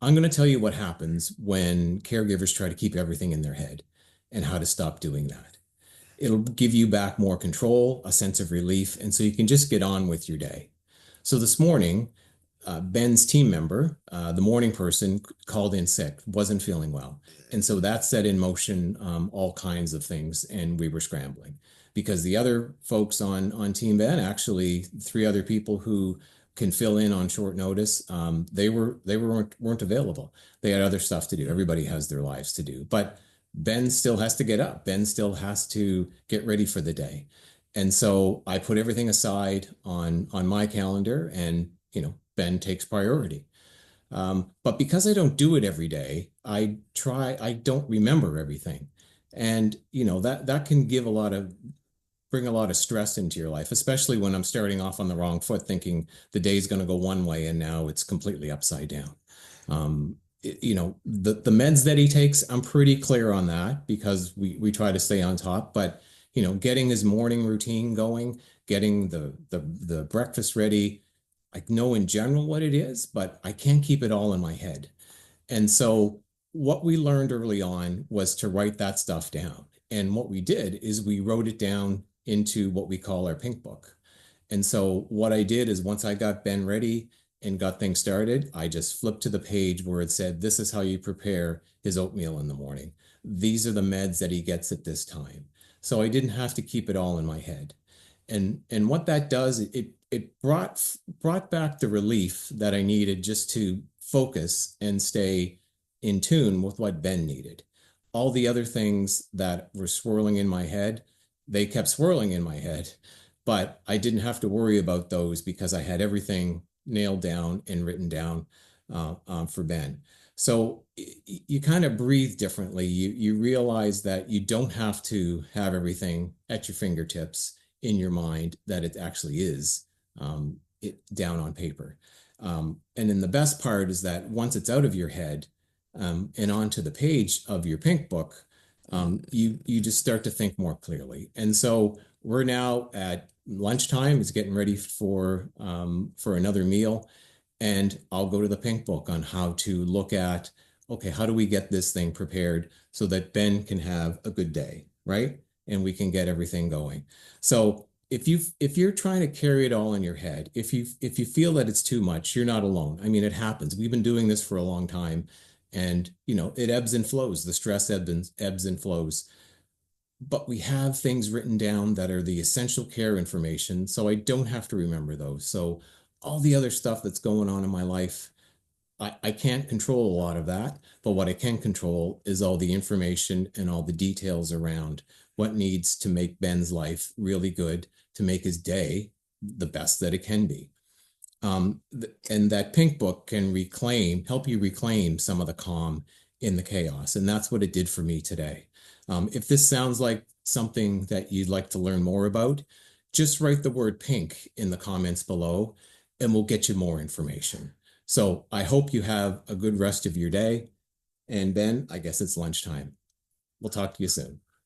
I'm going to tell you what happens when caregivers try to keep everything in their head and how to stop doing that. It'll give you back more control, a sense of relief, and so you can just get on with your day. So this morning, Ben's team member, the morning person, called in sick, wasn't feeling well. And so that set in motion all kinds of things, and we were scrambling because the other folks on Team Ben, actually three other people who can fill in on short notice, they weren't available. They had other stuff to do. Everybody has their lives to do, but Ben still has to get up. Ben still has to get ready for the day. And so I put everything aside on my calendar, and Ben takes priority. But because I don't do it every day, I don't remember everything. And that can bring a lot of stress into your life, especially when I'm starting off on the wrong foot, thinking the day's going to go one way and now it's completely upside down. The meds that he takes, I'm pretty clear on that because we try to stay on top. But getting his morning routine going, getting the breakfast ready, I know in general what it is, but I can't keep it all in my head. And so what we learned early on was to write that stuff down. And what we did is we wrote it down into what we call our pink book. And so what I did is once I got Ben ready and got things started, I just flipped to the page where it said, this is how you prepare his oatmeal in the morning. These are the meds that he gets at this time. So I didn't have to keep it all in my head. And what that does, it brought back the relief that I needed just to focus and stay in tune with what Ben needed. All the other things that were swirling in my head, they kept swirling in my head, but I didn't have to worry about those because I had everything nailed down and written down for Ben. So you kind of breathe differently. You realize that you don't have to have everything at your fingertips in your mind, that it actually is down on paper. And then the best part is that once it's out of your head and onto the page of your pink book, you just start to think more clearly. And so we're now at lunchtime. It's getting ready for another meal, and I'll go to the pink book on how to look at, okay, how do we get this thing prepared so that Ben can have a good day, right? And we can get everything going. So if you're trying to carry it all in your head, if you feel that it's too much, you're not alone. I mean, it happens. We've been doing this for a long time, and it ebbs and flows. The stress ebbs and flows. But we have things written down that are the essential care information, so I don't have to remember those. So all the other stuff that's going on in my life, I can't control a lot of that, but what I can control is all the information and all the details around what needs to make Ben's life really good, to make his day the best that it can be. And that pink book can help you reclaim some of the calm in the chaos. And that's what it did for me today. If this sounds like something that you'd like to learn more about, just write the word pink in the comments below and we'll get you more information. So I hope you have a good rest of your day. And Ben, I guess it's lunchtime. We'll talk to you soon.